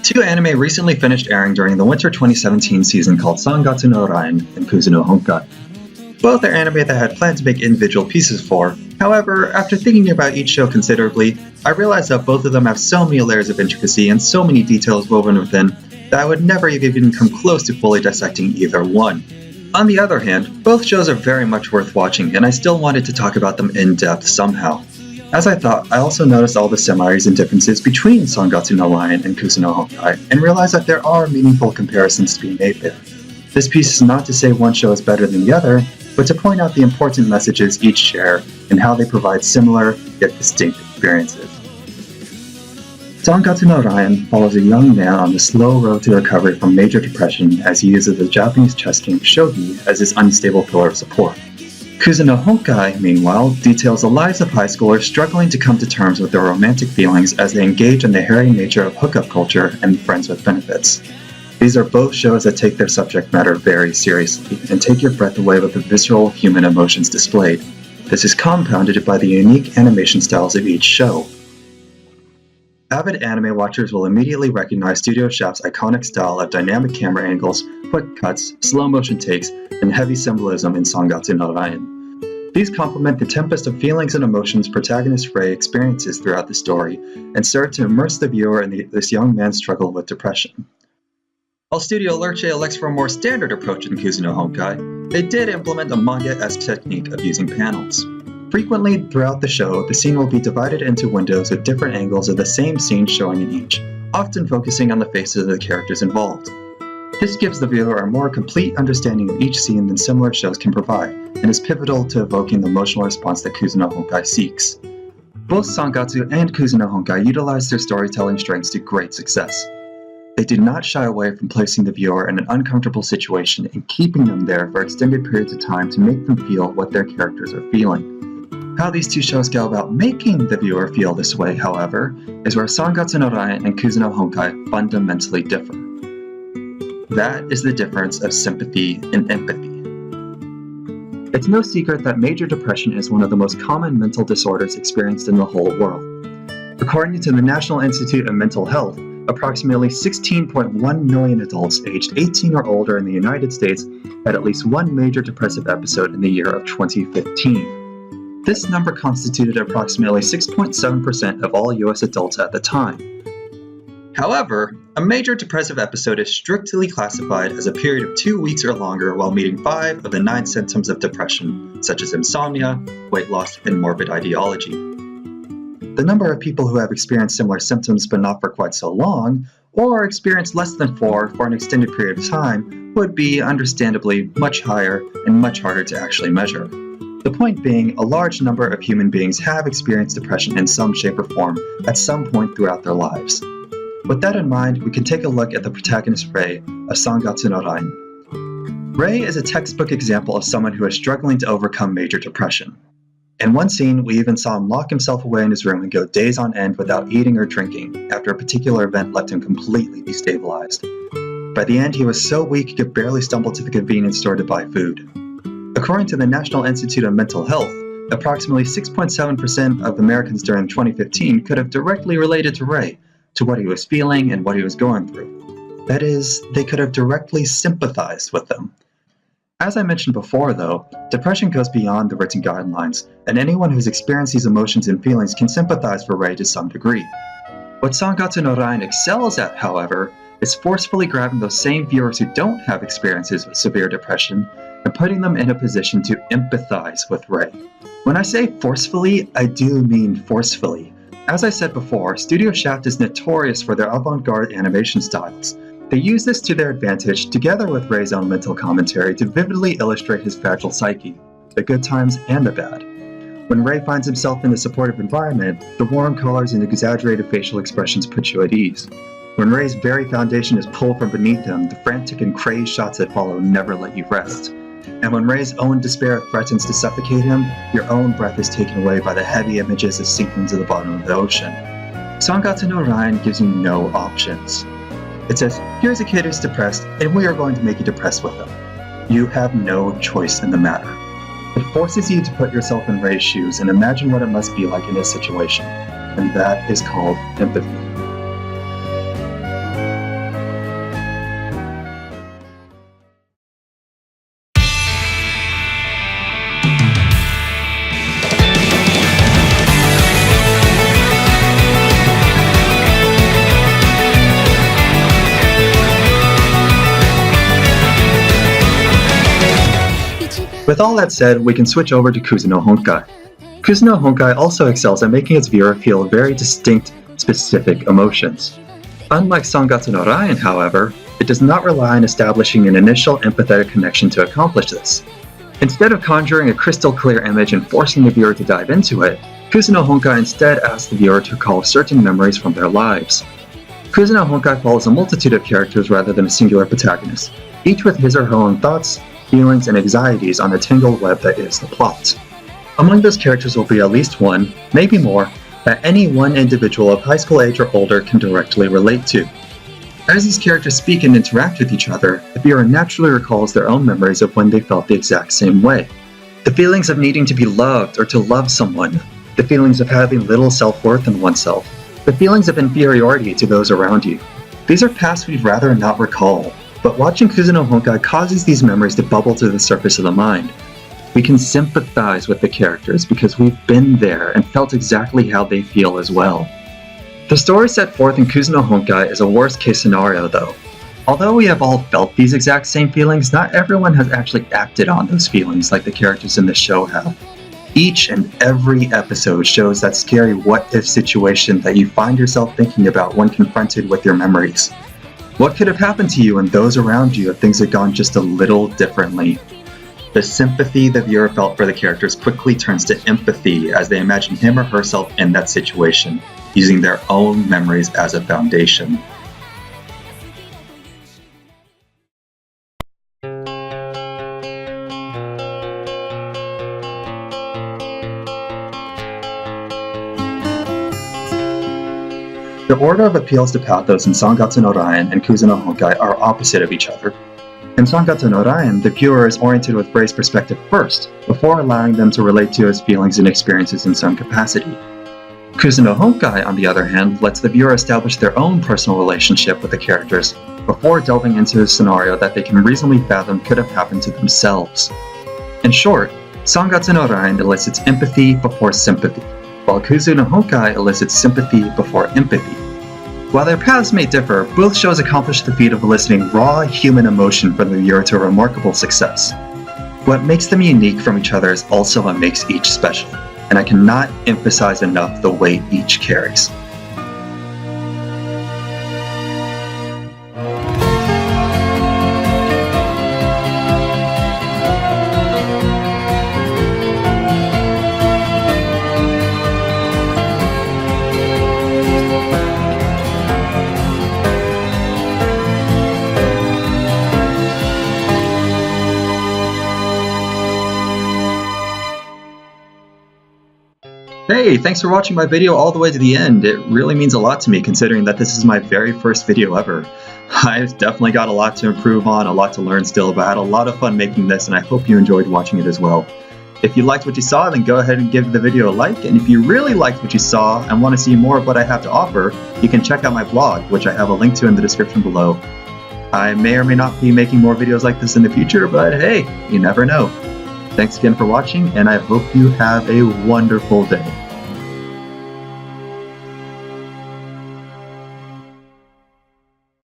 Two anime recently finished airing during the winter 2017 season called Sangatsu no Lion and Kuzu no Honkai. Both are anime that I had planned to make individual pieces for. However, after thinking about each show considerably, I realized that both of them have so many layers of intricacy and so many details woven within that I would never even come close to fully dissecting either one. On the other hand, both shows are very much worth watching, and I still wanted to talk about them in depth somehow. As I thought, I also noticed all the similarities and differences between Sangatsu no Lion and Kuzu no Honkai, and realized that there are meaningful comparisons to be made there. This piece is not to say one show is better than the other, but to point out the important messages each share and how they provide similar yet distinct experiences. Sangatsu no Lion follows a young man on the slow road to recovery from major depression as he uses the Japanese chess game shogi as his unstable pillar of support. Kuzu no Honkai, meanwhile, details the lives of high schoolers struggling to come to terms with their romantic feelings as they engage in the hairy nature of hookup culture and friends with benefits. These are both shows that take their subject matter very seriously and take your breath away with the visceral human emotions displayed. This is compounded by the unique animation styles of each show. Avid anime watchers will immediately recognize Studio Shaft's iconic style of dynamic camera angles, quick cuts, slow motion takes, and heavy symbolism in Sangatsu no Lion. These complement the tempest of feelings and emotions protagonist Rei experiences throughout the story, and serve to immerse the viewer in this young man's struggle with depression. While Studio Lerche elects for a more standard approach in Kuzu no Honkai, they did implement a manga-esque technique of using panels. Frequently throughout the show, the scene will be divided into windows with different angles of the same scene showing in each, often focusing on the faces of the characters involved. This gives the viewer a more complete understanding of each scene than similar shows can provide, and is pivotal to evoking the emotional response that Kuzu no Honkai seeks. Both Sangatsu and Kuzu no Honkai utilize their storytelling strengths to great success. They do not shy away from placing the viewer in an uncomfortable situation and keeping them there for extended periods of time to make them feel what their characters are feeling. How these two shows go about making the viewer feel this way, however, is where Sangatsu no Lion and Kuzu no Honkai fundamentally differ. That is the difference of sympathy and empathy. It's no secret that major depression is one of the most common mental disorders experienced in the whole world. According to the National Institute of Mental Health, approximately 16.1 million adults aged 18 or older in the United States had at least one major depressive episode in the year of 2015. This number constituted approximately 6.7% of all US adults at the time. However, a major depressive episode is strictly classified as a period of 2 weeks or longer while meeting 5 of the 9 symptoms of depression, such as insomnia, weight loss, and morbid ideology. The number of people who have experienced similar symptoms but not for quite so long, or experienced less than 4 for an extended period of time, would be understandably much higher and much harder to actually measure. The point being, a large number of human beings have experienced depression in some shape or form at some point throughout their lives. With that in mind, we can take a look at the protagonist Rei of Sangatsu no Lion. Rei is a textbook example of someone who is struggling to overcome major depression. In one scene, we even saw him lock himself away in his room and go days on end without eating or drinking after a particular event left him completely destabilized. By the end, he was so weak he could barely stumble to the convenience store to buy food. According to the National Institute of Mental Health, approximately 6.7% of Americans during 2015 could have directly related to Rei, to what he was feeling and what he was going through. That is, they could have directly sympathized with him. As I mentioned before, though, depression goes beyond the written guidelines, and anyone who's experienced these emotions and feelings can sympathize for Rei to some degree. What Sangatsu no Lion excels at, however, is forcefully grabbing those same viewers who don't have experiences with severe depression and putting them in a position to empathize with Rei. When I say forcefully, I do mean forcefully. As I said before, Studio Shaft is notorious for their avant-garde animation styles. They use this to their advantage, together with Rei's own mental commentary, to vividly illustrate his fragile psyche, the good times and the bad. When Rei finds himself in a supportive environment, the warm colors and exaggerated facial expressions put you at ease. When Rei's very foundation is pulled from beneath him, the frantic and crazed shots that follow never let you rest. And when Rei's own despair threatens to suffocate him, your own breath is taken away by the heavy images of sinking to the bottom of the ocean. Sangatsu no Lion gives you no options. It says, here's a kid who's depressed, and we are going to make you depressed with him. You have no choice in the matter. It forces you to put yourself in Rei's shoes and imagine what it must be like in his situation, and that is called empathy. With all that said, we can switch over to Kuzu no Honkai. Kuzu no Honkai also excels at making its viewer feel very distinct, specific emotions. Unlike Sangatsu no Rain, however, it does not rely on establishing an initial empathetic connection to accomplish this. Instead of conjuring a crystal clear image and forcing the viewer to dive into it, Kuzu no Honkai instead asks the viewer to recall certain memories from their lives. Kuzu no Honkai follows a multitude of characters rather than a singular protagonist, each with his or her own thoughts, feelings, and anxieties on the tangled web that is the plot. Among those characters will be at least one, maybe more, that any one individual of high school age or older can directly relate to. As these characters speak and interact with each other, the viewer naturally recalls their own memories of when they felt the exact same way. The feelings of needing to be loved or to love someone, the feelings of having little self-worth in oneself, the feelings of inferiority to those around you. These are pasts we'd rather not recall, but watching Kuzu no Honkai causes these memories to bubble to the surface of the mind. We can sympathize with the characters because we've been there and felt exactly how they feel as well. The story set forth in Kuzu no Honkai is a worst-case scenario though. Although we have all felt these exact same feelings, not everyone has actually acted on those feelings like the characters in the show have. Each and every episode shows that scary what-if situation that you find yourself thinking about when confronted with your memories. What could have happened to you and those around you if things had gone just a little differently? The sympathy the viewer felt for the characters quickly turns to empathy as they imagine him or herself in that situation, using their own memories as a foundation. The order of appeals to pathos in Sangatsu no Rain and Kuzu no Honkai are opposite of each other. In Sangatsu no Rain, the viewer is oriented with Rei's perspective first, before allowing them to relate to his feelings and experiences in some capacity. Kuzu no Honkai, on the other hand, lets the viewer establish their own personal relationship with the characters, before delving into a scenario that they can reasonably fathom could have happened to themselves. In short, Sangatsu no Rain elicits empathy before sympathy, while Kuzu no Honkai elicits sympathy before empathy. While their paths may differ, both shows accomplish the feat of eliciting raw human emotion from the viewer to a remarkable success. What makes them unique from each other is also what makes each special, and I cannot emphasize enough the weight each carries. Hey, thanks for watching my video all the way to the end. It really means a lot to me considering that this is my very first video ever. I've definitely got a lot to improve on, a lot to learn still, but I had a lot of fun making this and I hope you enjoyed watching it as well. If you liked what you saw, then go ahead and give the video a like, and if you really liked what you saw and want to see more of what I have to offer, you can check out my blog, which I have a link to in the description below. I may or may not be making more videos like this in the future, but hey, you never know. Thanks again for watching, and I hope you have a wonderful day.